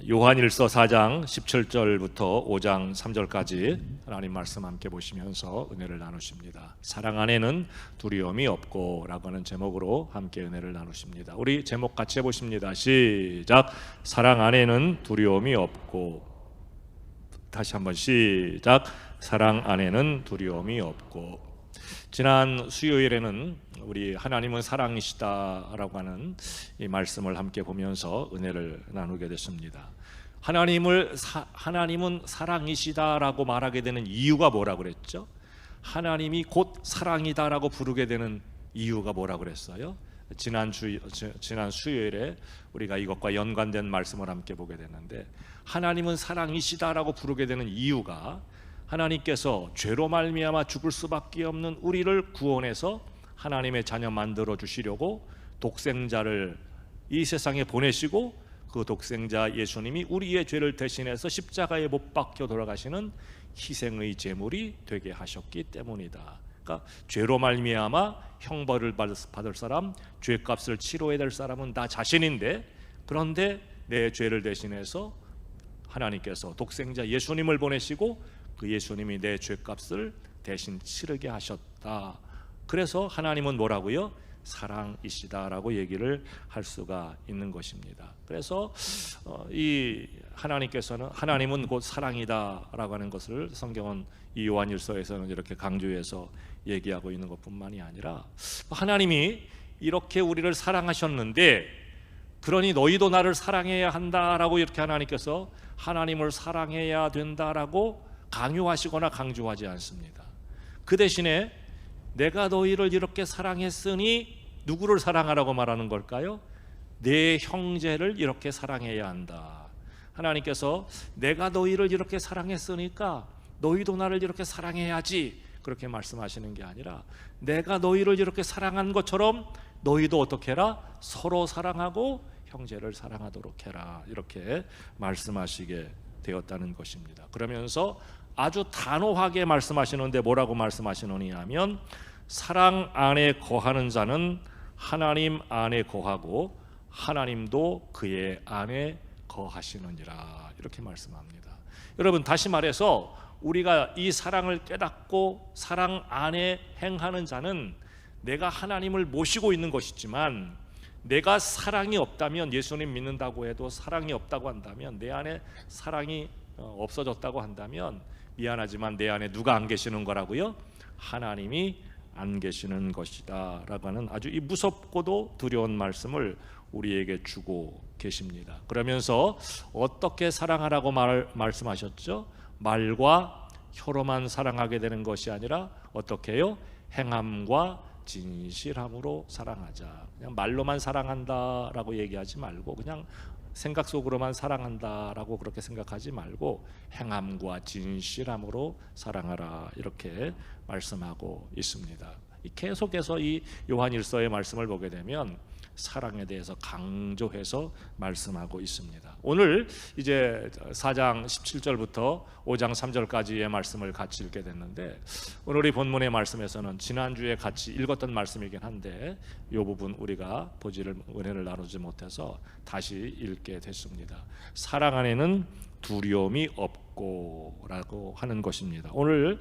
요한일서 4장 17절부터 5장 3절까지 하나님 말씀 함께 보시면서 은혜를 나누십니다. 사랑 안에는 두려움이 없고 라고 하는 제목으로 함께 은혜를 나누십니다. 우리 제목 같이 해보십니다. 시작. 사랑 안에는 두려움이 없고. 다시 한번 시작. 사랑 안에는 두려움이 없고. 지난 수요일에는 우리 하나님은 사랑이시다라고 하는 이 말씀을 함께 보면서 은혜를 나누게 됐습니다. 하나님은 사랑이시다라고 말하게 되는 이유가 뭐라고 그랬죠? 하나님이 곧 사랑이다라고 부르게 되는 이유가 뭐라고 그랬어요? 지난 수요일에 우리가 이것과 연관된 말씀을 함께 보게 됐는데, 하나님은 사랑이시다라고 부르게 되는 이유가 하나님께서 죄로 말미암아 죽을 수밖에 없는 우리를 구원해서 하나님의 자녀 만들어 주시려고 독생자를 이 세상에 보내시고, 그 독생자 예수님이 우리의 죄를 대신해서 십자가에 못 박혀 돌아가시는 희생의 제물이 되게 하셨기 때문이다. 그러니까 죄로 말미암아 형벌을 받을 사람, 죄값을 치러야 될 사람은 나 자신인데, 그런데 내 죄를 대신해서 하나님께서 독생자 예수님을 보내시고 그 예수님이 내 죄값을 대신 치르게 하셨다. 그래서 하나님은 뭐라고요? 사랑이시다라고 얘기를 할 수가 있는 것입니다. 그래서 이 하나님은 곧 사랑이다라고 하는 것을 성경은 이 요한일서에서는 이렇게 강조해서 얘기하고 있는 것뿐만이 아니라, 하나님이 이렇게 우리를 사랑하셨는데 그러니 너희도 나를 사랑해야 한다라고 이렇게 하나님께서 하나님을 사랑해야 된다라고 강요하시거나 강조하지 않습니다. 그 대신에 내가 너희를 이렇게 사랑했으니 누구를 사랑하라고 말하는 걸까요? 내 형제를 이렇게 사랑해야 한다. 하나님께서 내가 너희를 이렇게 사랑했으니까 너희도 나를 이렇게 사랑해야지, 그렇게 말씀하시는 게 아니라 내가 너희를 이렇게 사랑한 것처럼 너희도 어떻게 해라? 서로 사랑하고 형제를 사랑하도록 해라, 이렇게 말씀하시게 되었다는 것입니다. 그러면서 아주 단호하게 말씀하시는데 뭐라고 말씀하시느냐 하면, 사랑 안에 거하는 자는 하나님 안에 거하고 하나님도 그의 안에 거하시느니라, 이렇게 말씀합니다. 여러분, 다시 말해서 우리가 이 사랑을 깨닫고 사랑 안에 행하는 자는 내가 하나님을 모시고 있는 것이지만, 내가 사랑이 없다면, 예수님 믿는다고 해도 사랑이 없다고 한다면, 내 안에 사랑이 없어졌다고 한다면 미안하지만 내 안에 누가 안 계시는 거라고요? 하나님이 안 계시는 것이다 라고 하는 아주 이 무섭고도 두려운 말씀을 우리에게 주고 계십니다. 그러면서 어떻게 사랑하라고 말씀하셨죠? 말과 혀로만 사랑하게 되는 것이 아니라 어떻게 해요? 행함과 진실함으로 사랑하자. 그냥 말로만 사랑한다라고 얘기하지 말고, 그냥 생각 속으로만 사랑한다라고 그렇게 생각하지 말고 행함과 진실함으로 사랑하라, 이렇게 말씀하고 있습니다. 계속해서 이 요한일서의 말씀을 보게 되면 사랑에 대해서 강조해서 말씀하고 있습니다. 오늘 이제 4장 17절부터 5장 3절까지의 말씀을 같이 읽게 됐는데, 오늘 이 본문의 말씀에서는 지난주에 같이 읽었던 말씀이긴 한데 이 부분 우리가 은혜를 나누지 못해서 다시 읽게 됐습니다. 사랑 안에는 두려움이 없고 라고 하는 것입니다. 오늘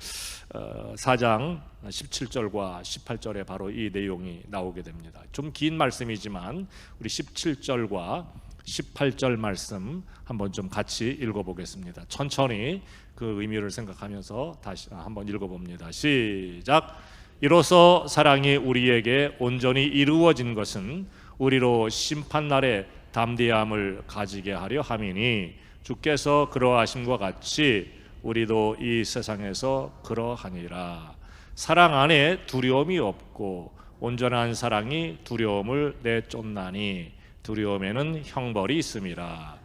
4장 17절과 18절에 바로 이 내용이 나오게 됩니다. 좀 긴 말씀이지만 우리 17절과 18절 말씀 한번 좀 같이 읽어보겠습니다. 천천히 그 의미를 생각하면서 다시 한번 읽어봅니다. 시작. 이로써 사랑이 우리에게 온전히 이루어진 것은 우리로 심판날에 담대함을 가지게 하려 함이니, 주께서 그러하심과 같이 우리도 이 세상에서 그러하니라. 사랑 안에 두려움이 없고 온전한 사랑이 두려움을 내쫓나니 두려움에는 형벌이 있음이라.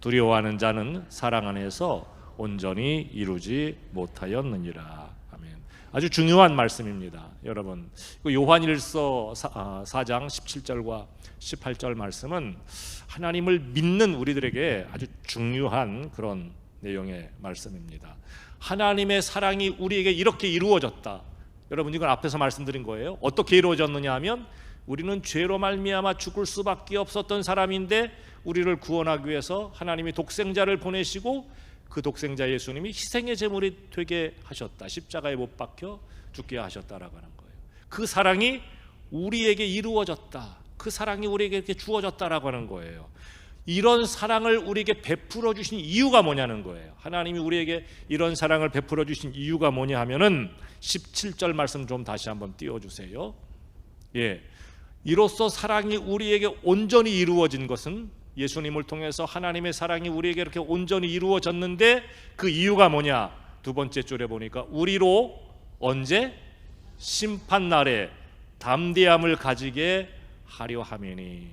두려워하는 자는 사랑 안에서 온전히 이루지 못하였느니라. 아멘. 아주 중요한 말씀입니다. 여러분, 요한일서 4장 17절과 18절 말씀은 하나님을 믿는 우리들에게 아주 중요한 그런 내용의 말씀입니다. 하나님의 사랑이 우리에게 이렇게 이루어졌다. 여러분, 이건 앞에서 말씀드린 거예요. 어떻게 이루어졌느냐 하면 우리는 죄로 말미암아 죽을 수밖에 없었던 사람인데 우리를 구원하기 위해서 하나님이 독생자를 보내시고 그 독생자 예수님이 희생의 제물이 되게 하셨다. 십자가에 못 박혀 죽게 하셨다라고 하는 거예요. 그 사랑이 우리에게 이루어졌다. 그 사랑이 우리에게 이렇게 주어졌다라고 하는 거예요. 이런 사랑을 우리에게 베풀어 주신 이유가 뭐냐는 거예요. 하나님이 우리에게 이런 사랑을 베풀어 주신 이유가 뭐냐 하면은 17절 말씀 좀 다시 한번 띄워주세요. 예, 이로써 사랑이 우리에게 온전히 이루어진 것은 예수님을 통해서 하나님의 사랑이 우리에게 이렇게 온전히 이루어졌는데 그 이유가 뭐냐? 두 번째 줄에 보니까 우리로 언제? 심판날에 담대함을 가지게 하려 함이니.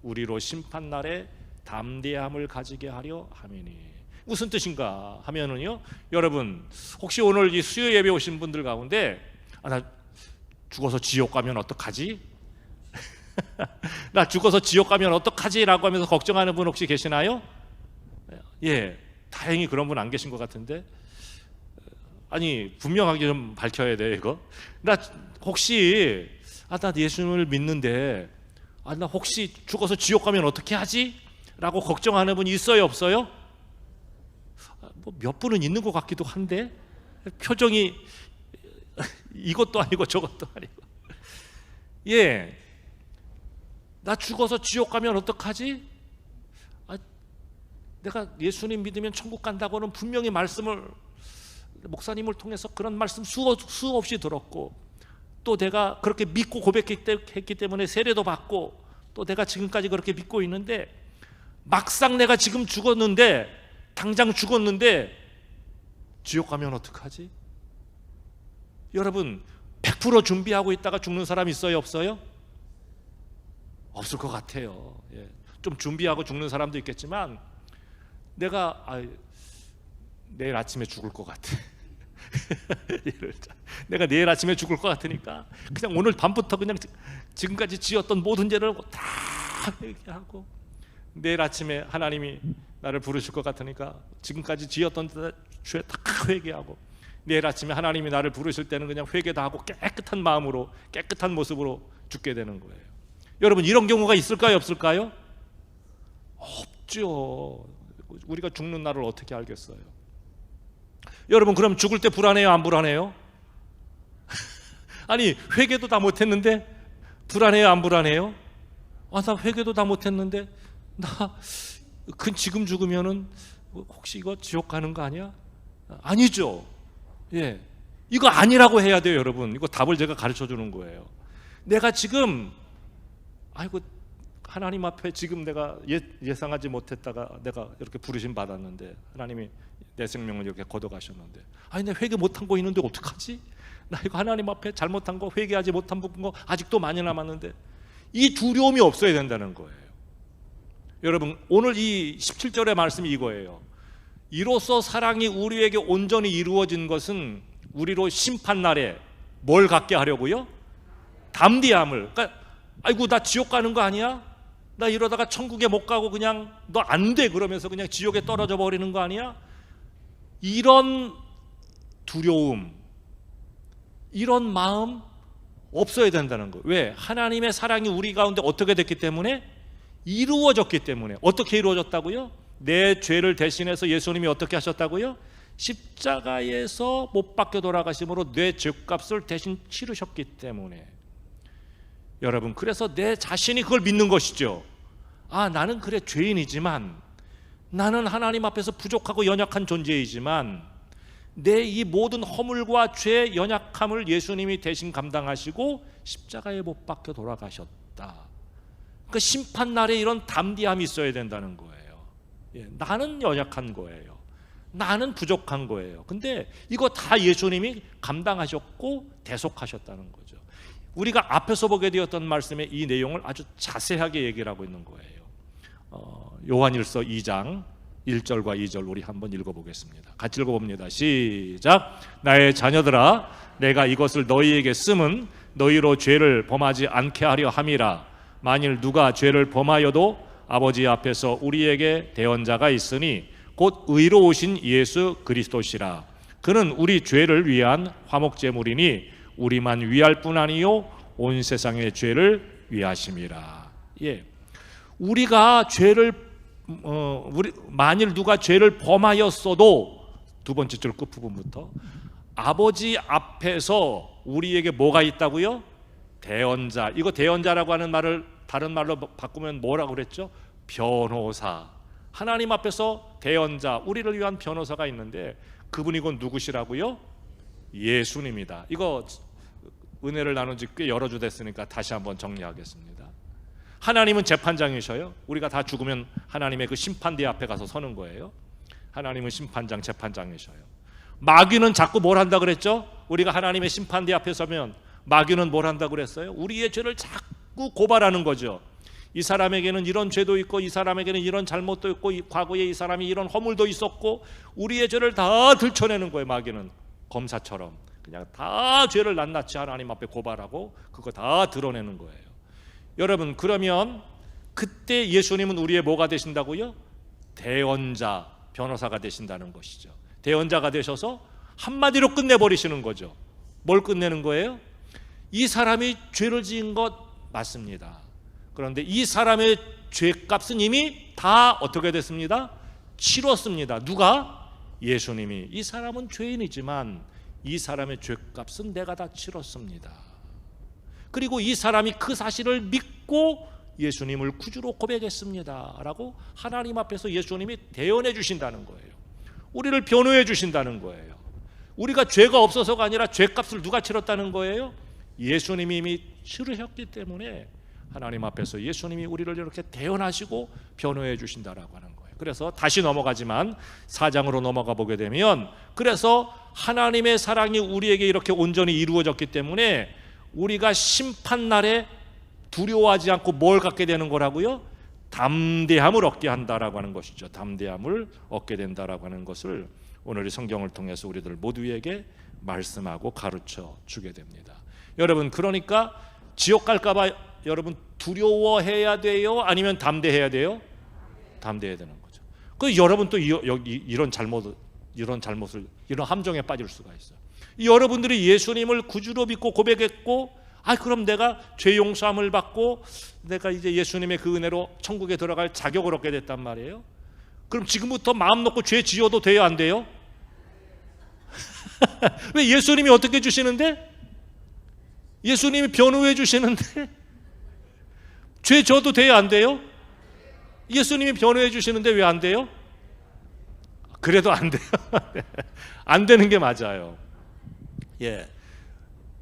우리로 심판날에 담대함을 가지게 하려 함이니. 무슨 뜻인가 하면은요, 여러분 혹시 오늘 이 수요 예배 오신 분들 가운데 나 죽어서 지옥 가면 어떡하지? 나 죽어서 지옥 가면 어떡하지? 라고 하면서 걱정하는 분 혹시 계시나요? 예, 다행히 그런 분 안 계신 것 같은데. 아니 분명하게 좀 밝혀야 돼 이거. 나 혹시 나 예수님을 믿는데 나 혹시 죽어서 지옥 가면 어떻게 하지? 라고 걱정하는 분이 있어요 없어요? 뭐 몇 분은 있는 것 같기도 한데 표정이 이것도 아니고 저것도 아니고. 예, 나 죽어서 지옥 가면 어떡하지? 내가 예수님 믿으면 천국 간다고는 분명히 말씀을 목사님을 통해서 그런 말씀 수없이 들었고, 또 내가 그렇게 믿고 고백했기 때문에 세례도 받고, 또 내가 지금까지 그렇게 믿고 있는데 막상 내가 지금 죽었는데, 당장 죽었는데 지옥 가면 어떡하지? 여러분 100% 준비하고 있다가 죽는 사람 있어요 없어요? 없을 것 같아요. 예. 좀 준비하고 죽는 사람도 있겠지만 내가 내일 아침에 죽을 것 같아. 내가 내일 아침에 죽을 것 같으니까 그냥 오늘 밤부터 그냥 지금까지 지었던 모든 죄를 다 회개하고, 내일 아침에 하나님이 나를 부르실 것 같으니까 지금까지 지었던 죄 다 회개하고, 내일 아침에 하나님이 나를 부르실 때는 그냥 회개 다 하고 깨끗한 마음으로 깨끗한 모습으로 죽게 되는 거예요. 여러분 이런 경우가 있을까요 없을까요? 없죠. 우리가 죽는 날을 어떻게 알겠어요? 여러분 그럼 죽을 때 불안해요 안 불안해요? 아니 회개도 다 못했는데 불안해요 안 불안해요? 나 회개도 다 못했는데 나 지금 죽으면은 혹시 이거 지옥 가는 거 아니야? 아니죠. 예, 이거 아니라고 해야 돼요 여러분. 이거 답을 제가 가르쳐 주는 거예요. 내가 지금 하나님 앞에 지금 내가 예상하지 못했다가 내가 이렇게 부르심 받았는데 하나님이 내 생명을 이렇게 걷어가셨는데, 내 회개 못한 거 있는데 어떡하지? 나 이거 하나님 앞에 잘못한 거, 회개하지 못한 부분 거 아직도 많이 남았는데, 이 두려움이 없어야 된다는 거예요. 여러분 오늘 이 17절의 말씀이 이거예요. 이로써 사랑이 우리에게 온전히 이루어진 것은 우리로 심판날에 뭘 갖게 하려고요? 담대함을. 그러니까 나 지옥 가는 거 아니야? 나 이러다가 천국에 못 가고 그냥 너 안 돼 그러면서 그냥 지옥에 떨어져 버리는 거 아니야? 이런 두려움, 이런 마음 없어야 된다는 거예요. 왜? 하나님의 사랑이 우리 가운데 어떻게 됐기 때문에? 이루어졌기 때문에. 어떻게 이루어졌다고요? 내 죄를 대신해서 예수님이 어떻게 하셨다고요? 십자가에서 못 박혀 돌아가심으로 내 죄값을 대신 치르셨기 때문에. 여러분 그래서 내 자신이 그걸 믿는 것이죠. 나는 그래 죄인이지만, 나는 하나님 앞에서 부족하고 연약한 존재이지만 내 이 모든 허물과 죄 연약함을 예수님이 대신 감당하시고 십자가에 못 박혀 돌아가셨다. 그 심판날에 이런 담대함이 있어야 된다는 거예요. 나는 연약한 거예요. 나는 부족한 거예요. 근데 이거 다 예수님이 감당하셨고 대속하셨다는 거죠. 우리가 앞에서 보게 되었던 말씀의 이 내용을 아주 자세하게 얘기를 하고 있는 거예요. 요한일서 2장 1절과 2절 우리 한번 읽어보겠습니다. 같이 읽어봅니다. 시작. 나의 자녀들아, 내가 이것을 너희에게 쓰면 너희로 죄를 범하지 않게 하려 함이라. 만일 누가 죄를 범하여도 아버지 앞에서 우리에게 대언자가 있으니 곧 의로우신 예수 그리스도시라. 그는 우리 죄를 위한 화목제물이니 우리만 위할 뿐 아니요 온 세상의 죄를 위하심이라. 예, 우리가 죄를 만일 누가 죄를 범하였어도, 두 번째 줄 끝부분부터 아버지 앞에서 우리에게 뭐가 있다고요? 대언자. 이거 대언자라고 하는 말을 다른 말로 바꾸면 뭐라고 그랬죠? 변호사. 하나님 앞에서 대언자, 우리를 위한 변호사가 있는데 그분이 곧 누구시라고요? 예수님이다. 이거 은혜를 나눈 지 꽤 여러 주 됐으니까 다시 한번 정리하겠습니다. 하나님은 재판장이셔요. 우리가 다 죽으면 하나님의 그 심판대 앞에 가서 서는 거예요. 하나님은 심판장, 재판장이셔요. 마귀는 자꾸 뭘 한다 그랬죠? 우리가 하나님의 심판대 앞에 서면 마귀는 뭘 한다 그랬어요? 우리의 죄를 자꾸 고발하는 거죠. 이 사람에게는 이런 죄도 있고, 이 사람에게는 이런 잘못도 있고, 과거에 이 사람이 이런 허물도 있었고, 우리의 죄를 다 들춰내는 거예요. 마귀는 검사처럼 그냥 다 죄를 낱낱이 하나님 앞에 고발하고 그거 다 드러내는 거예요. 여러분, 그러면 그때 예수님은 우리의 뭐가 되신다고요? 대언자, 변호사가 되신다는 것이죠. 대언자가 되셔서 한마디로 끝내버리시는 거죠. 뭘 끝내는 거예요? 이 사람이 죄를 지은 것 맞습니다. 그런데 이 사람의 죄값은 이미 다 어떻게 됐습니다? 치렀습니다. 누가? 예수님이. 이 사람은 죄인이지만 이 사람의 죄값은 내가 다 치렀습니다. 그리고 이 사람이 그 사실을 믿고 예수님을 구주로 고백했습니다 라고 하나님 앞에서 예수님이 대언해 주신다는 거예요. 우리를 변호해 주신다는 거예요. 우리가 죄가 없어서가 아니라 죄값을 누가 치렀다는 거예요? 예수님이 이미 치르셨기 때문에 하나님 앞에서 예수님이 우리를 이렇게 대언하시고 변호해 주신다라고 하는 거예요. 그래서 다시 넘어가지만 4장으로 넘어가 보게 되면, 그래서 하나님의 사랑이 우리에게 이렇게 온전히 이루어졌기 때문에 우리가 심판날에 두려워하지 않고 뭘 갖게 되는 거라고요? 담대함을 얻게 한다라고 하는 것이죠. 담대함을 얻게 된다라고 하는 것을 오늘 성경을 통해서 우리들 모두에게 말씀하고 가르쳐 주게 됩니다. 여러분, 그러니까 지옥 갈까 봐 여러분 두려워해야 돼요? 아니면 담대해야 돼요? 담대해야 되는 거죠. 그 여러분 또 이런 잘못을, 이런 함정에 빠질 수가 있어요. 여러분들이 예수님을 구주로 믿고 고백했고, 그럼 내가 죄 용서함을 받고 내가 이제 예수님의 그 은혜로 천국에 들어갈 자격을 얻게 됐단 말이에요. 그럼 지금부터 마음 놓고 죄 지어도 돼요, 안 돼요? 왜? 예수님이 어떻게 주시는데? 예수님이 변호해 주시는데 죄 져도 돼요, 안 돼요? 예수님이 변호해 주시는데 왜 안 돼요? 그래도 안 돼요. 안 되는 게 맞아요. 예,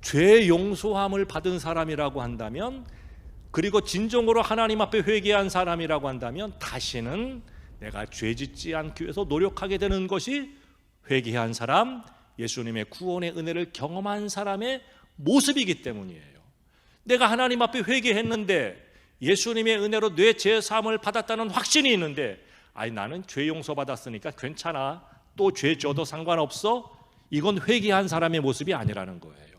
죄 용서함을 받은 사람이라고 한다면, 그리고 진정으로 하나님 앞에 회개한 사람이라고 한다면 다시는 내가 죄 짓지 않기 위해서 노력하게 되는 것이 회개한 사람, 예수님의 구원의 은혜를 경험한 사람의 모습이기 때문이에요. 내가 하나님 앞에 회개했는데 예수님의 은혜로 내 죄 사함을 받았다는 확신이 있는데, 나는 죄 용서 받았으니까 괜찮아, 또 죄 져도 상관없어, 이건 회개한 사람의 모습이 아니라는 거예요.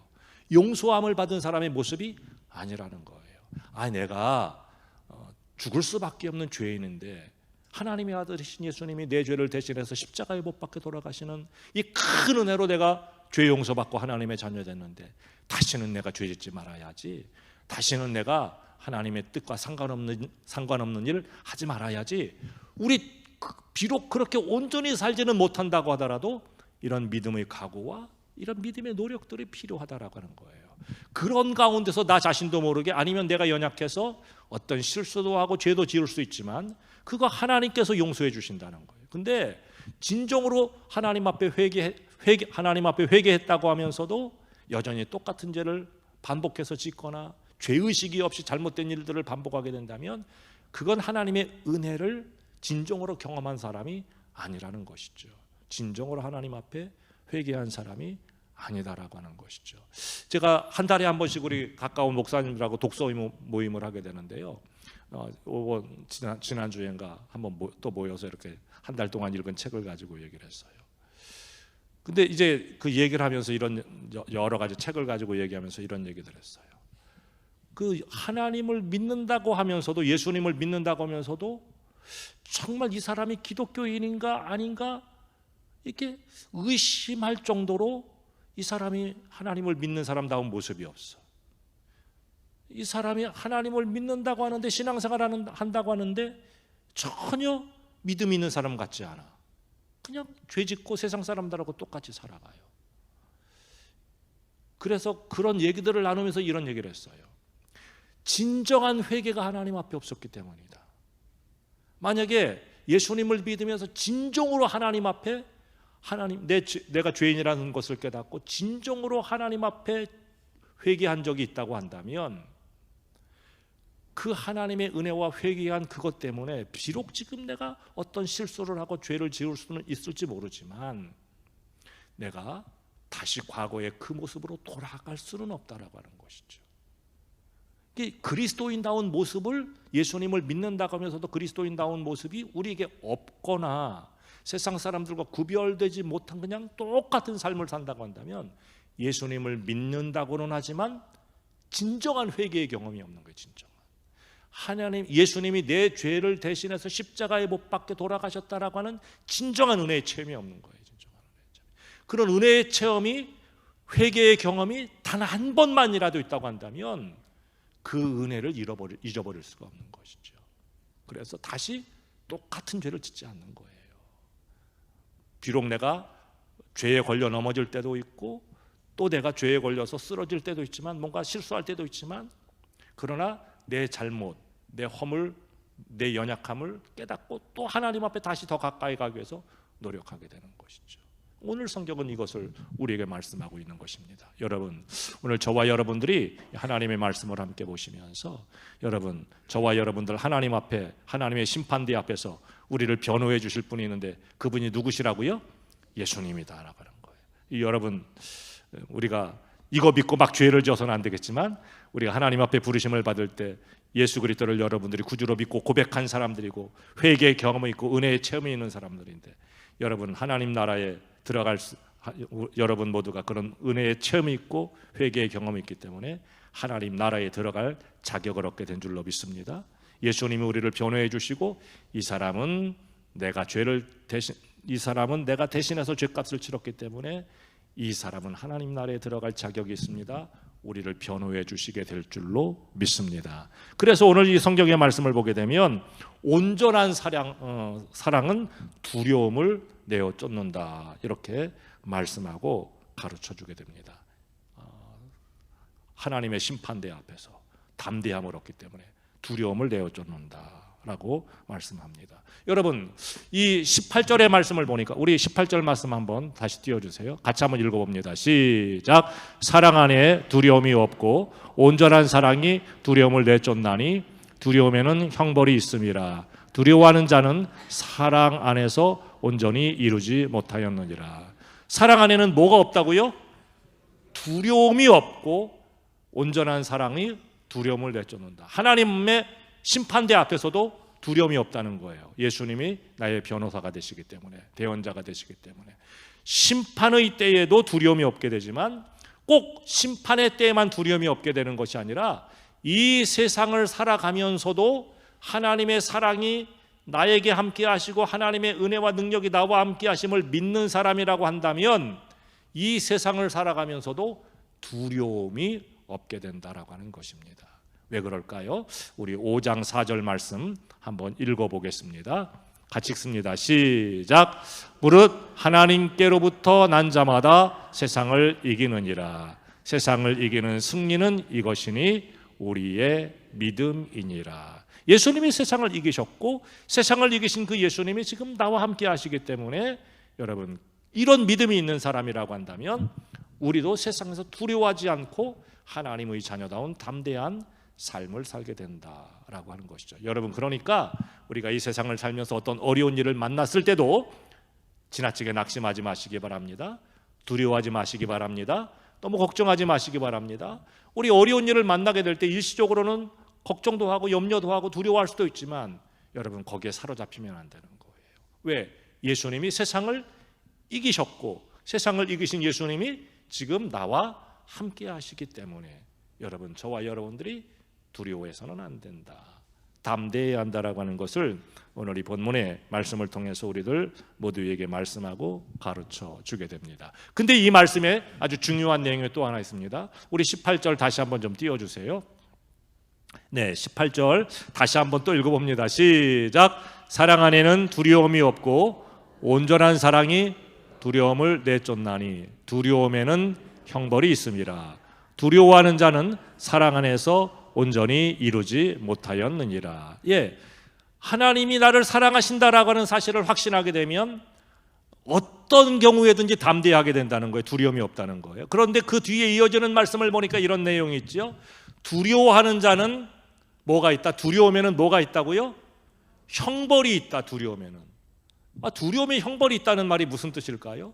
용서함을 받은 사람의 모습이 아니라는 거예요. 내가 죽을 수밖에 없는 죄인인데 하나님의 아들이신 예수님이 내 죄를 대신해서 십자가에 못 박혀 돌아가시는 이 큰 은혜로 내가 죄 용서받고 하나님의 자녀 됐는데, 다시는 내가 죄 짓지 말아야지, 다시는 내가 하나님의 뜻과 상관없는 일을 하지 말아야지. 우리 비록 그렇게 온전히 살지는 못한다고 하더라도 이런 믿음의 각오와 이런 믿음의 노력들이 필요하다라고 하는 거예요. 그런 가운데서 나 자신도 모르게, 아니면 내가 연약해서 어떤 실수도 하고 죄도 지을 수 있지만 그거 하나님께서 용서해 주신다는 거예요. 근데 진정으로 하나님 앞에 회개했다고 하면서도 여전히 똑같은 죄를 반복해서 짓거나 죄의식이 없이 잘못된 일들을 반복하게 된다면 그건 하나님의 은혜를 진정으로 경험한 사람이 아니라는 것이죠. 진정으로 하나님 앞에 회개한 사람이 아니다라고 하는 것이죠. 제가 한 달에 한 번씩 우리 가까운 목사님들하고 독서 모임을 하게 되는데요. 지난주엔가 한번 또 모여서 이렇게 한 달 동안 읽은 책을 가지고 얘기를 했어요. 근데 이제 그 얘기를 하면서 이런 여러 가지 책을 가지고 얘기하면서 이런 얘기를 했어요. 그 하나님을 믿는다고 하면서도, 예수님을 믿는다고 하면서도 정말 이 사람이 기독교인인가 아닌가 이렇게 의심할 정도로 이 사람이 하나님을 믿는 사람다운 모습이 없어. 이 사람이 하나님을 믿는다고 하는데, 신앙생활 한다고 하는데 전혀 믿음 있는 사람 같지 않아. 그냥 죄짓고 세상 사람들하고 똑같이 살아가요. 그래서 그런 얘기들을 나누면서 이런 얘기를 했어요. 진정한 회개가 하나님 앞에 없었기 때문이다. 만약에 예수님을 믿으면서 진정으로 하나님 앞에, 하나님, 내가 죄인이라는 것을 깨닫고 진정으로 하나님 앞에 회개한 적이 있다고 한다면, 그 하나님의 은혜와 회개한 그것 때문에 비록 지금 내가 어떤 실수를 하고 죄를 지을 수는 있을지 모르지만 내가 다시 과거의 그 모습으로 돌아갈 수는 없다라고 하는 것이죠. 그리스도인다운 모습을, 예수님을 믿는다고 하면서도 그리스도인다운 모습이 우리에게 없거나 세상 사람들과 구별되지 못한 그냥 똑같은 삶을 산다고 한다면 예수님을 믿는다고는 하지만 진정한 회개의 경험이 없는 거예요. 진정한 예수님이 내 죄를 대신해서 십자가에 못 박게 돌아가셨다라고 하는 진정한 은혜의 체험이 없는 거예요. 진정한 은혜의 체험. 그런 은혜의 체험이, 회개의 경험이 단 한 번만이라도 있다고 한다면 그 은혜를 잊어버릴 수가 없는 것이죠. 그래서 다시 똑같은 죄를 짓지 않는 거예요. 비록 내가 죄에 걸려 넘어질 때도 있고 또 내가 죄에 걸려서 쓰러질 때도 있지만, 뭔가 실수할 때도 있지만, 그러나 내 잘못, 내 허물, 내 연약함을 깨닫고 또 하나님 앞에 다시 더 가까이 가기 위해서 노력하게 되는 것이죠. 오늘 성경은 이것을 우리에게 말씀하고 있는 것입니다. 여러분, 오늘 저와 여러분들이 하나님의 말씀을 함께 보시면서, 여러분, 저와 여러분들 하나님 앞에, 하나님의 심판대 앞에서 우리를 변호해 주실 분이 있는데 그분이 누구시라고요? 예수님이다라고 하는 거예요. 여러분, 우리가 이거 믿고 막 죄를 지어서는 안 되겠지만, 우리가 하나님 앞에 부르심을 받을 때 예수 그리스도를 여러분들이 구주로 믿고 고백한 사람들이고 회개의 경험이 있고 은혜의 체험이 있는 사람들인데, 여러분 하나님 나라에 들어갈 여러분 모두가 그런 은혜의 체험이 있고 회개의 경험이 있기 때문에 하나님 나라에 들어갈 자격을 얻게 된 줄로 믿습니다. 예수님이 우리를 변호해 주시고, 이 사람은 내가 대신해서 죄값을 치렀기 때문에 이 사람은 하나님 나라에 들어갈 자격이 있습니다. 우리를 변호해 주시게 될 줄로 믿습니다. 그래서 오늘 이 성경의 말씀을 보게 되면 온전한 사랑은 두려움을 내어 쫓는다, 이렇게 말씀하고 가르쳐 주게 됩니다. 하나님의 심판대 앞에서 담대함을 얻기 때문에 두려움을 내어 쫓는다라고 말씀합니다. 여러분, 이 18절의 말씀을 보니까, 우리 18절 말씀 한번 다시 띄워주세요. 같이 한번 읽어봅니다. 시작. 사랑 안에 두려움이 없고 온전한 사랑이 두려움을 내쫓나니 두려움에는 형벌이 있음이라. 두려워하는 자는 사랑 안에서 온전히 이루지 못하였느니라. 사랑 안에는 뭐가 없다고요? 두려움이 없고 온전한 사랑이 두려움을 내쫓는다. 하나님의 심판대 앞에서도 두려움이 없다는 거예요. 예수님이 나의 변호사가 되시기 때문에, 대언자가 되시기 때문에. 심판의 때에도 두려움이 없게 되지만 꼭 심판의 때에만 두려움이 없게 되는 것이 아니라 이 세상을 살아가면서도 하나님의 사랑이 나에게 함께 하시고 하나님의 은혜와 능력이 나와 함께 하심을 믿는 사람이라고 한다면 이 세상을 살아가면서도 두려움이 없게 된다라고 하는 것입니다. 왜 그럴까요? 우리 5장 4절 말씀 한번 읽어보겠습니다. 같이 읽습니다. 시작. 무릇 하나님께로부터 난 자마다 세상을 이기느니라. 세상을 이기는 승리는 이것이니 우리의 믿음이니라. 예수님이 세상을 이기셨고 세상을 이기신 그 예수님이 지금 나와 함께 하시기 때문에 여러분, 이런 믿음이 있는 사람이라고 한다면 우리도 세상에서 두려워하지 않고 하나님의 자녀다운 담대한 삶을 살게 된다라고 하는 것이죠. 여러분, 그러니까 우리가 이 세상을 살면서 어떤 어려운 일을 만났을 때도 지나치게 낙심하지 마시기 바랍니다. 두려워하지 마시기 바랍니다. 너무 걱정하지 마시기 바랍니다. 우리 어려운 일을 만나게 될 때 일시적으로는 걱정도 하고 염려도 하고 두려워할 수도 있지만 여러분, 거기에 사로잡히면 안 되는 거예요. 왜? 예수님이 세상을 이기셨고 세상을 이기신 예수님이 지금 나와 함께 하시기 때문에 여러분, 저와 여러분들이 두려워해서는 안 된다, 담대해야 한다라고 하는 것을 오늘 이 본문의 말씀을 통해서 우리들 모두에게 말씀하고 가르쳐 주게 됩니다. 근데 이 말씀에 아주 중요한 내용이 또 하나 있습니다. 우리 18절 다시 한번 좀 띄워주세요. 네, 18절 다시 한번 또 읽어봅니다. 시작. 사랑 안에는 두려움이 없고 온전한 사랑이 두려움을 내쫓나니 두려움에는 형벌이 있음이라. 두려워하는 자는 사랑 안에서 온전히 이루지 못하였느니라. 예, 하나님이 나를 사랑하신다라고 하는 사실을 확신하게 되면 어떤 경우에든지 담대하게 된다는 거예요. 두려움이 없다는 거예요. 그런데 그 뒤에 이어지는 말씀을 보니까 이런 내용이 있죠. 두려워하는 자는 뭐가 있다? 두려움에는 뭐가 있다고요? 형벌이 있다. 두려움에는. 두려움에 형벌이 있다는 말이 무슨 뜻일까요?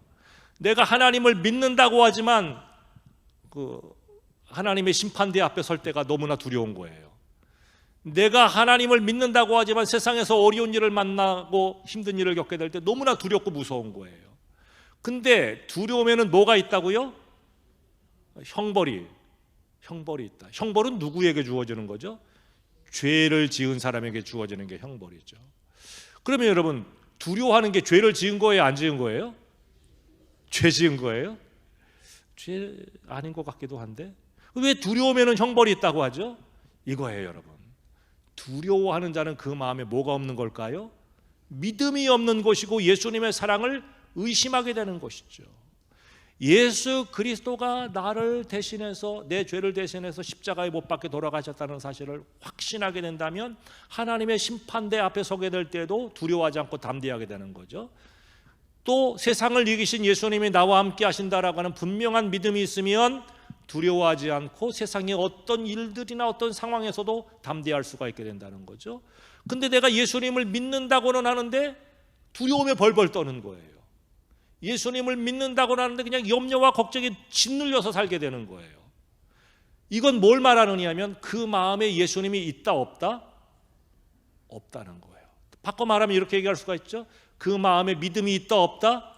내가 하나님을 믿는다고 하지만 하나님의 심판대 앞에 설 때가 너무나 두려운 거예요. 내가 하나님을 믿는다고 하지만 세상에서 어려운 일을 만나고 힘든 일을 겪게 될 때 너무나 두렵고 무서운 거예요. 근데 두려움에는 뭐가 있다고요? 형벌이 있다. 형벌은 누구에게 주어지는 거죠? 죄를 지은 사람에게 주어지는 게 형벌이죠. 그러면 여러분, 두려워하는 게 죄를 지은 거예요, 안 지은 거예요? 죄 지은 거예요? 죄 아닌 것 같기도 한데 왜 두려움에는 형벌이 있다고 하죠? 이거예요, 여러분. 두려워하는 자는 그 마음에 뭐가 없는 걸까요? 믿음이 없는 것이고 예수님의 사랑을 의심하게 되는 것이죠. 예수 그리스도가 나를 대신해서, 내 죄를 대신해서 십자가에 못 박혀 돌아가셨다는 사실을 확신하게 된다면 하나님의 심판대 앞에 서게 될 때도 두려워하지 않고 담대하게 되는 거죠. 또 세상을 이기신 예수님이 나와 함께 하신다라고 하는 분명한 믿음이 있으면 두려워하지 않고 세상의 어떤 일들이나 어떤 상황에서도 담대할 수가 있게 된다는 거죠. 근데 내가 예수님을 믿는다고는 하는데 두려움에 벌벌 떠는 거예요. 예수님을 믿는다고는 하는데 그냥 염려와 걱정에 짓눌려서 살게 되는 거예요. 이건 뭘 말하느냐면 그 마음에 예수님이 있다 없다? 없다는 거예요. 바꿔 말하면 이렇게 얘기할 수가 있죠. 그 마음에 믿음이 있다 없다?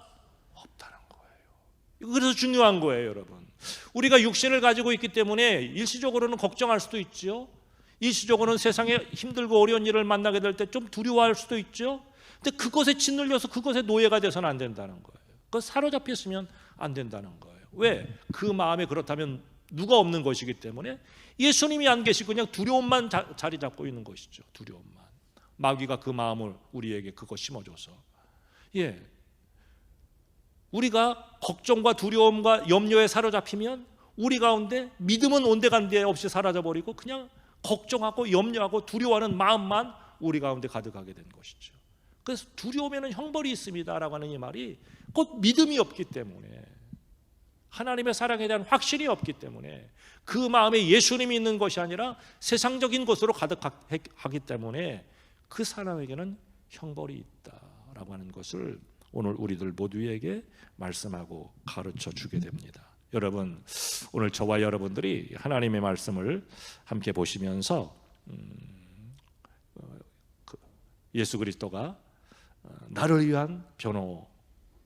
없다는 거예요. 그래서 중요한 거예요, 여러분. 우리가 육신을 가지고 있기 때문에 일시적으로는 걱정할 수도 있죠. 일시적으로는 세상에 힘들고 어려운 일을 만나게 될 때 좀 두려워할 수도 있죠. 근데 그것에 짓눌려서 그것에 노예가 돼서는 안 된다는 거예요. 그것 사로잡혔으면 안 된다는 거예요. 왜? 그 마음에 그렇다면 누가 없는 것이기 때문에 예수님이 안 계시고 그냥 두려움만 자리 잡고 있는 것이죠. 두려움만. 마귀가 그 마음을 우리에게 그거 심어줘서. 예. 우리가 걱정과 두려움과 염려에 사로잡히면 우리 가운데 믿음은 온데간데 없이 사라져버리고 그냥 걱정하고 염려하고 두려워하는 마음만 우리 가운데 가득하게 된 것이죠. 그래서 두려움에는 형벌이 있습니다라고 하는 이 말이 곧 믿음이 없기 때문에, 하나님의 사랑에 대한 확신이 없기 때문에, 그 마음에 예수님이 있는 것이 아니라 세상적인 것으로 가득하기 때문에 그 사람에게는 형벌이 있다라고 하는 것을 오늘 우리들 모두에게 말씀하고 가르쳐 주게 됩니다. 여러분, 오늘 저와 여러분들이 하나님의 말씀을 함께 보시면서 예수 그리스도가 나를 위한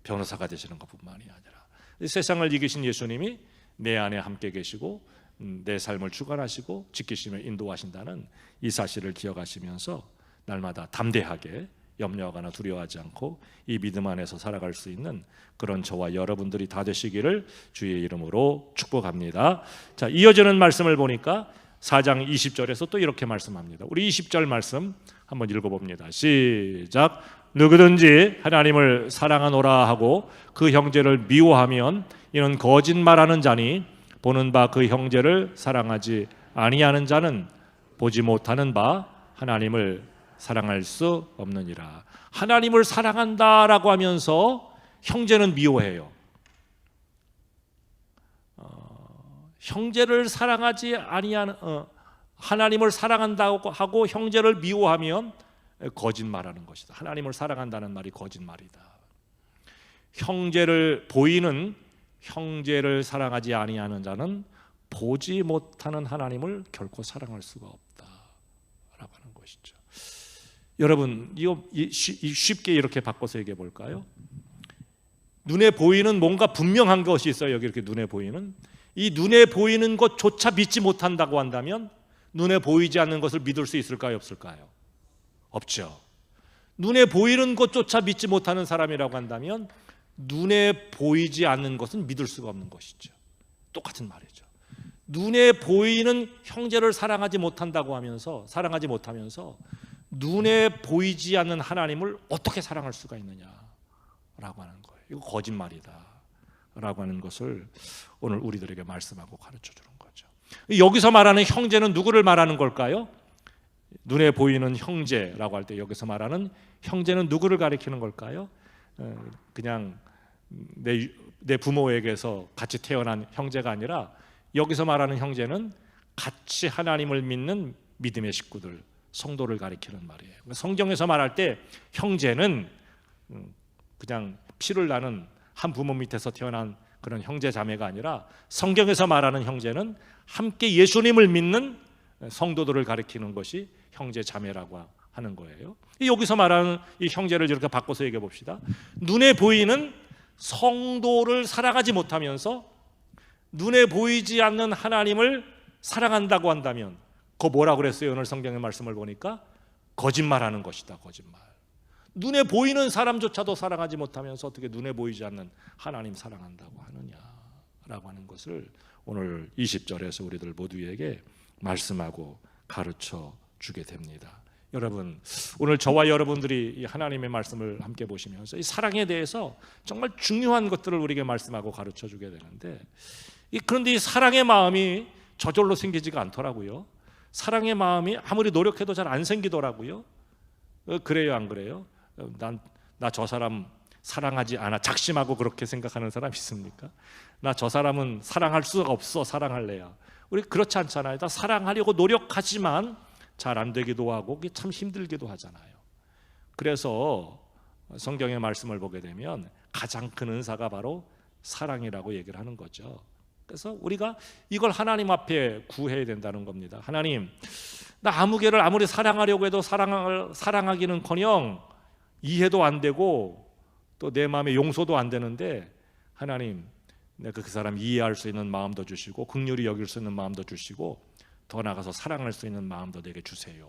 변호사가 되시는 것뿐만이 아니라 세상을 이기신 예수님이 내 안에 함께 계시고 내 삶을 주관하시고 지키시며 인도하신다는 이 사실을 기억하시면서 날마다 담대하게 염려하거나 두려워하지 않고 이 믿음 안에서 살아갈 수 있는 그런 저와 여러분들이 다 되시기를 주의 이름으로 축복합니다. 자, 이어지는 말씀을 보니까 4장 20절에서 또 이렇게 말씀합니다. 우리 20절 말씀 한번 읽어봅니다. 시작. 누구든지 하나님을 사랑하노라 하고 그 형제를 미워하면 이는 거짓말하는 자니 보는 바 그 형제를 사랑하지 아니하는 자는 보지 못하는 바 하나님을 사랑할 수 없느니라. 하나님을 사랑한다라고 하면서 형제는 미워해요. 형제를 사랑하지 아니하는 하나님을 사랑한다고 하고 형제를 미워하면 거짓말하는 것이다. 하나님을 사랑한다는 말이 거짓말이다. 보이는 형제를 사랑하지 아니하는 자는 보지 못하는 하나님을 결코 사랑할 수가 없다라고 하는 것이죠. 여러분, 이거 쉽게 이렇게 바꿔서 얘기해 볼까요? 눈에 보이는 뭔가 분명한 것이 있어요. 여기 이렇게 눈에 보이는, 이 눈에 보이는 것조차 믿지 못한다고 한다면 눈에 보이지 않는 것을 믿을 수 있을까요? 없을까요? 없죠. 눈에 보이는 것조차 믿지 못하는 사람이라고 한다면 눈에 보이지 않는 것은 믿을 수가 없는 것이죠. 똑같은 말이죠. 눈에 보이는 형제를 사랑하지 못하면서 눈에 보이지 않는 하나님을 어떻게 사랑할 수가 있느냐라고 하는 거예요. 이거 거짓말이다라고 하는 것을 오늘 우리들에게 말씀하고 가르쳐 주는 거죠. 여기서 말하는 형제는 누구를 말하는 걸까요? 눈에 보이는 형제라고 할 때 여기서 말하는 형제는 누구를 가리키는 걸까요? 그냥 내 부모에게서 같이 태어난 형제가 아니라 여기서 말하는 형제는 같이 하나님을 믿는 믿음의 식구들, 성도를 가리키는 말이에요. 성경에서 말할 때 형제는 그냥 피를 나는 한 부모 밑에서 태어난 그런 형제 자매가 아니라 성경에서 말하는 형제는 함께 예수님을 믿는 성도들을 가리키는 것이 형제 자매라고 하는 거예요. 여기서 말하는 이 형제를 이렇게 바꿔서 얘기해 봅시다. 눈에 보이는 성도를 사랑하지 못하면서 눈에 보이지 않는 하나님을 사랑한다고 한다면 그거 뭐라고 그랬어요? 오늘 성경의 말씀을 보니까 거짓말하는 것이다. 거짓말. 눈에 보이는 사람조차도 사랑하지 못하면서 어떻게 눈에 보이지 않는 하나님 사랑한다고 하느냐라고 하는 것을 오늘 20절에서 우리들 모두에게 말씀하고 가르쳐 주게 됩니다. 여러분, 오늘 저와 여러분들이 이 하나님의 말씀을 함께 보시면서 이 사랑에 대해서 정말 중요한 것들을 우리에게 말씀하고 가르쳐 주게 되는데, 그런데 이 사랑의 마음이 저절로 생기지가 않더라고요. 사랑의 마음이 아무리 노력해도 잘 안 생기더라고요. 그래요, 안 그래요? 나 저 사람 사랑하지 않아, 작심하고 그렇게 생각하는 사람 있습니까? 나 저 사람은 사랑할 수가 없어, 사랑할래야. 우리 그렇지 않잖아요. 다 사랑하려고 노력하지만 잘 안 되기도 하고 그게 참 힘들기도 하잖아요. 그래서 성경의 말씀을 보게 되면 가장 큰 은사가 바로 사랑이라고 얘기를 하는 거죠. 그래서 우리가 이걸 하나님 앞에 구해야 된다는 겁니다. 하나님, 나 아무개를 아무리 사랑하려고 해도 사랑하기는커녕 이해도 안 되고 또 내 마음에 용서도 안 되는데, 하나님, 내가 그 사람 이해할 수 있는 마음도 주시고 긍휼히 여길 수 있는 마음도 주시고 더 나아가서 사랑할 수 있는 마음도 내게 주세요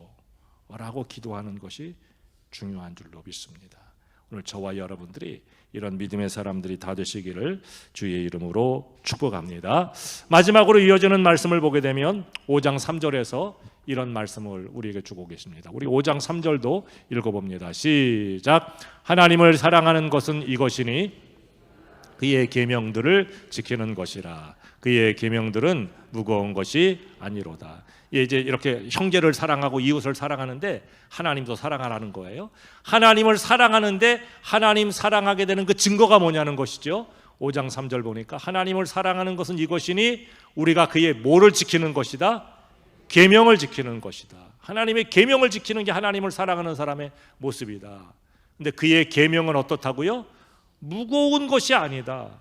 라고 기도하는 것이 중요한 줄로 믿습니다. 오늘 저와 여러분들이 이런 믿음의 사람들이 다 되시기를 주의 이름으로 축복합니다. 마지막으로 이어지는 말씀을 보게 되면 5장 3절에서 이런 말씀을 우리에게 주고 계십니다. 우리 5장 3절도 읽어봅니다. 시작. 하나님을 사랑하는 것은 이것이니 그의 계명들을 지키는 것이라. 그의 계명들은 무거운 것이 아니로다. 이제 이렇게 형제를 사랑하고 이웃을 사랑하는데 하나님도 사랑하라는 거예요. 하나님을 사랑하는데 하나님 사랑하게 되는 그 증거가 뭐냐는 것이죠. 5장 3절 보니까 하나님을 사랑하는 것은 이것이니 우리가 그의 뭐를 지키는 것이다? 계명을 지키는 것이다. 하나님의 계명을 지키는 게 하나님을 사랑하는 사람의 모습이다. 근데 그의 계명은 어떻다고요? 무거운 것이 아니다.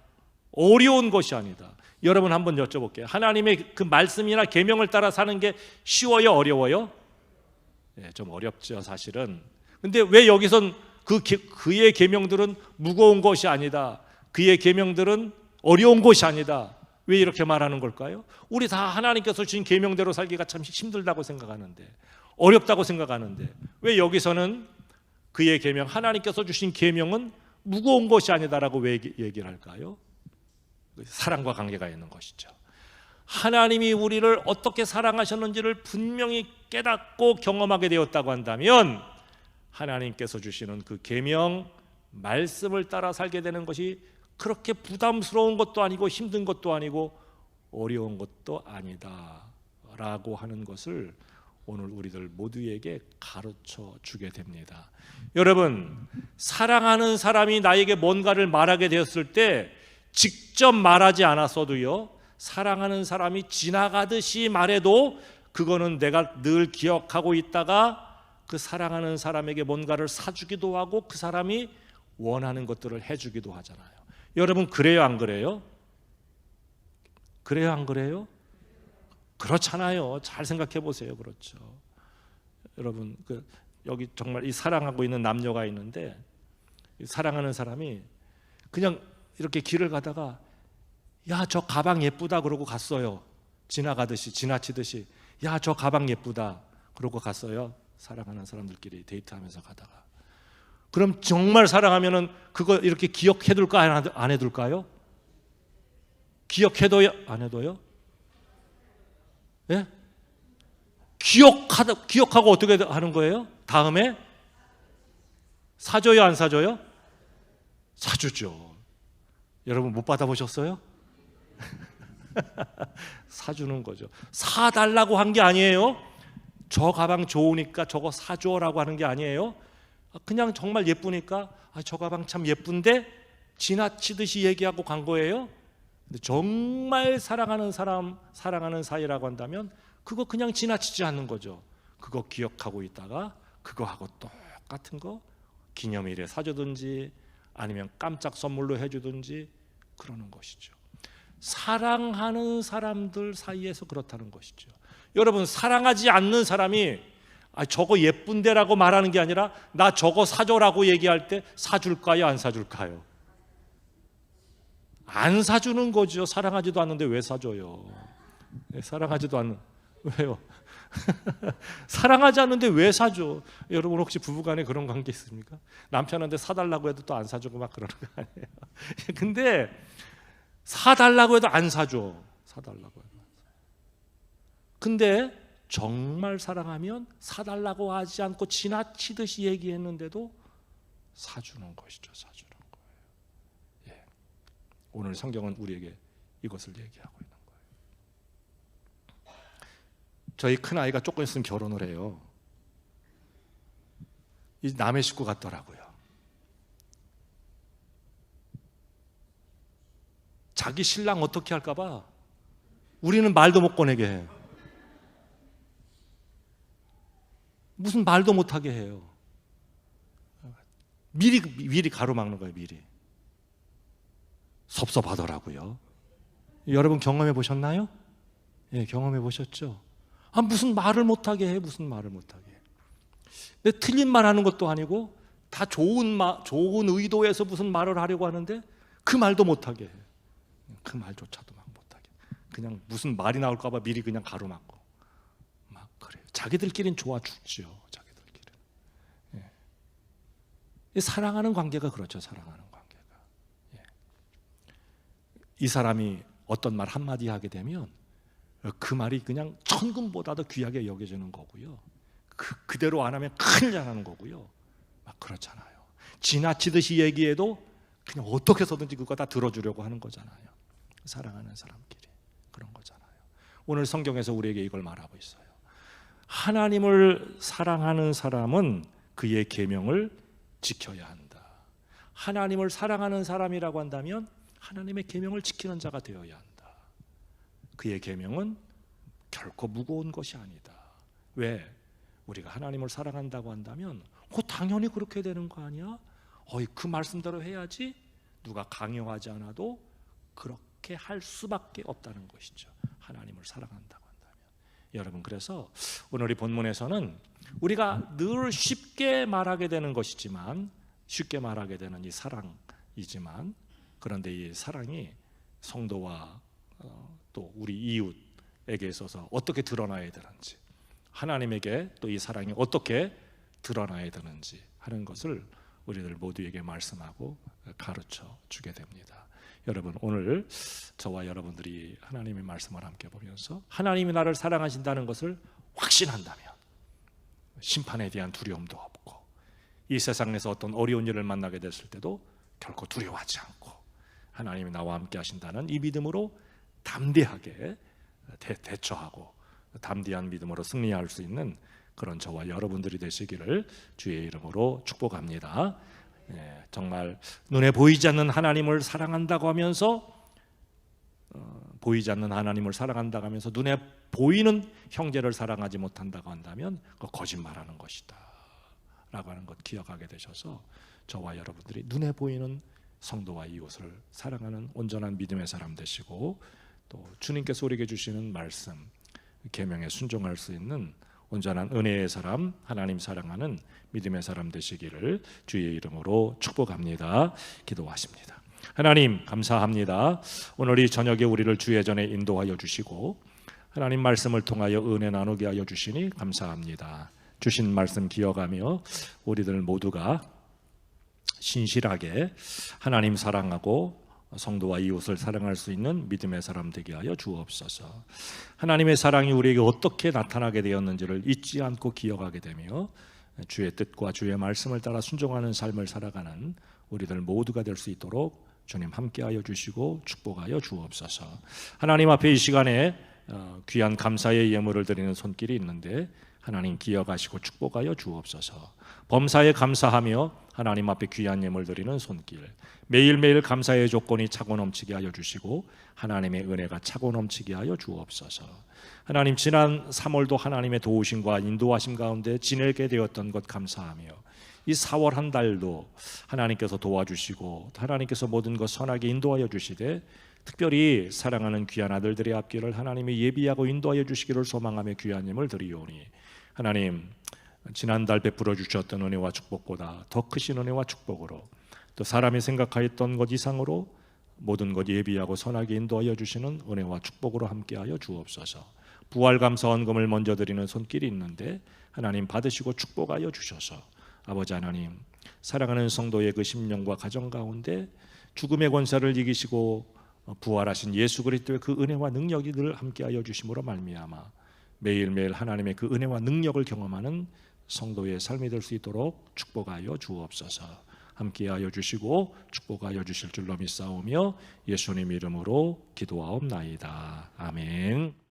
어려운 것이 아니다. 여러분 한번 여쭤볼게요. 하나님의 그 말씀이나 계명을 따라 사는 게 쉬워요, 어려워요? 네, 좀 어렵죠, 사실은. 근데 왜 여기선 그의 계명들은 무거운 것이 아니다, 그의 계명들은 어려운 것이 아니다, 왜 이렇게 말하는 걸까요? 우리 다 하나님께서 주신 계명대로 살기가 참 힘들다고 생각하는데, 어렵다고 생각하는데 왜 여기서는 그의 계명, 하나님께서 주신 계명은 무거운 것이 아니다라고 왜 얘기를 할까요? 사랑과 관계가 있는 것이죠. 하나님이 우리를 어떻게 사랑하셨는지를 분명히 깨닫고 경험하게 되었다고 한다면 하나님께서 주시는 그 계명 말씀을 따라 살게 되는 것이 그렇게 부담스러운 것도 아니고 힘든 것도 아니고 어려운 것도 아니다라고 하는 것을 오늘 우리들 모두에게 가르쳐 주게 됩니다. 여러분, 사랑하는 사람이 나에게 뭔가를 말하게 되었을 때 직접 말하지 않았어도요, 사랑하는 사람이 지나가듯이 말해도 그거는 내가 늘 기억하고 있다가 그 사랑하는 사람에게 뭔가를 사주기도 하고 그 사람이 원하는 것들을 해주기도 하잖아요. 여러분, 그래요, 안 그래요? 그래요, 안 그래요? 그렇잖아요. 잘 생각해 보세요. 그렇죠. 여러분, 여기 정말 이 사랑하고 있는 남녀가 있는데, 사랑하는 사람이 그냥 이렇게 길을 가다가 야, 저 가방 예쁘다 그러고 갔어요. 지나치듯이 야, 저 가방 예쁘다 그러고 갔어요. 사랑하는 사람들끼리 데이트하면서 가다가. 그럼 정말 사랑하면은 그거 이렇게 기억해둘까 안 해둘까요? 기억해둬요? 안 해둬요? 예? 기억하고 어떻게 하는 거예요? 다음에 사줘요, 안 사줘요? 사주죠. 여러분 못 받아보셨어요? 사주는 거죠. 사달라고 한 게 아니에요. 저 가방 좋으니까 저거 사줘라고 하는 게 아니에요. 그냥 정말 예쁘니까 저 가방 참 예쁜데 지나치듯이 얘기하고 간 거예요. 근데 정말 사랑하는 사람, 사랑하는 사이라고 한다면 그거 그냥 지나치지 않는 거죠. 그거 기억하고 있다가 그거하고 똑같은 거 기념일에 사주든지 아니면 깜짝 선물로 해주든지 그러는 것이죠. 사랑하는 사람들 사이에서 그렇다는 것이죠. 여러분, 사랑하지 않는 사람이 저거 예쁜데라고 말하는 게 아니라 나 저거 사줘라고 얘기할 때 사줄까요, 안 사줄까요? 안 사주는 거죠. 사랑하지도 않는데 왜 사줘요? 사랑하지도 않는, 왜요? 사랑하지 않는데 왜 사줘? 여러분 혹시 부부간에 그런 관계 있습니까? 남편한테 사달라고 해도 또 안 사주고 막 그러는 거 아니에요? 근데 사달라고 해도 안 사줘. 사달라고 해도. 근데 정말 사랑하면 사달라고 하지 않고 지나치듯이 얘기했는데도 사주는 것이죠. 사주는 거예요. 예. 오늘 성경은 우리에게 이것을 얘기하고 있는 거예요. 저희 큰아이가 조금 있으면 결혼을 해요. 이 남의 식구 같더라고요. 자기 신랑 어떻게 할까 봐 우리는 말도 못 꺼내게 해요. 무슨 말도 못하게 해요. 미리 가로막는 거예요. 미리. 섭섭하더라고요. 여러분 경험해 보셨나요? 예, 경험해 보셨죠? 무슨 말을 못하게 해. 무슨 말을 못하게 해. 근데 틀린 말 하는 것도 아니고 다 좋은 의도에서 무슨 말을 하려고 하는데 그 말도 못하게 해. 그 말조차도 막 못하게. 그냥 무슨 말이 나올까 봐 미리 그냥 가로막고 막 그래요. 자기들끼리는 좋아 죽죠. 자기들끼리. 예. 사랑하는 관계가 그렇죠. 사랑하는 관계가. 예. 이 사람이 어떤 말 한마디 하게 되면 그 말이 그냥 천금보다도 귀하게 여겨지는 거고요. 그대로 안 하면 큰일 나는 거고요. 막 그렇잖아요. 지나치듯이 얘기해도 그냥 어떻게 해서든지 그거 다 들어주려고 하는 거잖아요. 사랑하는 사람끼리 그런 거잖아요. 오늘 성경에서 우리에게 이걸 말하고 있어요. 하나님을 사랑하는 사람은 그의 계명을 지켜야 한다. 하나님을 사랑하는 사람이라고 한다면 하나님의 계명을 지키는 자가 되어야 한다. 그의 계명은 결코 무거운 것이 아니다. 왜? 우리가 하나님을 사랑한다고 한다면 당연히 그렇게 되는 거 아니야? 그 말씀대로 해야지. 누가 강요하지 않아도 그렇게 할 수밖에 없다는 것이죠. 하나님을 사랑한다고 한다면. 여러분, 그래서 오늘 이 본문에서는 우리가 늘 쉽게 말하게 되는 것이지만, 쉽게 말하게 되는 이 사랑이지만, 그런데 이 사랑이 성도와 또 우리 이웃에게 있어서 어떻게 드러나야 되는지, 하나님에게 또 이 사랑이 어떻게 드러나야 되는지 하는 것을 우리들 모두에게 말씀하고 가르쳐 주게 됩니다. 여러분, 오늘 저와 여러분들이 하나님의 말씀을 함께 보면서 하나님이 나를 사랑하신다는 것을 확신한다면 심판에 대한 두려움도 없고, 이 세상에서 어떤 어려운 일을 만나게 됐을 때도 결코 두려워하지 않고, 하나님이 나와 함께 하신다는 이 믿음으로 담대하게 대처하고 담대한 믿음으로 승리할 수 있는 그런 저와 여러분들이 되시기를 주의 이름으로 축복합니다. 정말 눈에 보이지 않는 하나님을 사랑한다고 하면서 보이지 않는 하나님을 사랑한다고 하면서 눈에 보이는 형제를 사랑하지 못한다고 한다면 그거 거짓말하는 것이다 라고 하는 것 기억하게 되셔서 저와 여러분들이 눈에 보이는 성도와 이웃을 사랑하는 온전한 믿음의 사람 되시고, 또 주님께서 우리에게 주시는 말씀 계명에 순종할 수 있는 온전한 은혜의 사람, 하나님 사랑하는 믿음의 사람 되시기를 주의 이름으로 축복합니다. 기도하십니다. 하나님 감사합니다. 오늘 이 저녁에 우리를 주의 전에 인도하여 주시고 하나님 말씀을 통하여 은혜 나누게 하여 주시니 감사합니다. 주신 말씀 기억하며 우리들 모두가 신실하게 하나님 사랑하고 성도와 이웃을 사랑할 수 있는 믿음의 사람 되게 하여 주옵소서. 하나님의 사랑이 우리에게 어떻게 나타나게 되었는지를 잊지 않고 기억하게 되며 주의 뜻과 주의 말씀을 따라 순종하는 삶을 살아가는 우리들 모두가 될 수 있도록 주님 함께하여 주시고 축복하여 주옵소서. 하나님 앞에 이 시간에 귀한 감사의 예물을 드리는 손길이 있는데 하나님 기억하시고 축복하여 주옵소서. 범사에 감사하며 하나님 앞에 귀한 예물 드리는 손길, 매일매일 감사의 조건이 차고 넘치게 하여 주시고 하나님의 은혜가 차고 넘치게 하여 주옵소서. 하나님, 지난 3월도 하나님의 도우심과 인도하심 가운데 지내게 되었던 것 감사하며 이 4월 한 달도 하나님께서 도와주시고 하나님께서 모든 것 선하게 인도하여 주시되 특별히 사랑하는 귀한 아들들의 앞길을 하나님이 예비하고 인도하여 주시기를 소망하며 귀한 예물 드리오니 하나님, 지난달 베풀어 주셨던 은혜와 축복보다 더 크신 은혜와 축복으로 또 사람이 생각하였던 것 이상으로 모든 것 예비하고 선하게 인도하여 주시는 은혜와 축복으로 함께하여 주옵소서. 부활 감사 헌금을 먼저 드리는 손길이 있는데 하나님 받으시고 축복하여 주셔서 아버지 하나님, 사랑하는 성도의 그 심령과 가정 가운데 죽음의 권세를 이기시고 부활하신 예수 그리스도의 그 은혜와 능력이 늘 함께하여 주심으로 말미암아 매일매일 하나님의 그 은혜와 능력을 경험하는 성도의 삶이 될 수 있도록 축복하여 주옵소서. 함께하여 주시고 축복하여 주실 줄로 믿사오며 예수님 이름으로 기도하옵나이다. 아멘.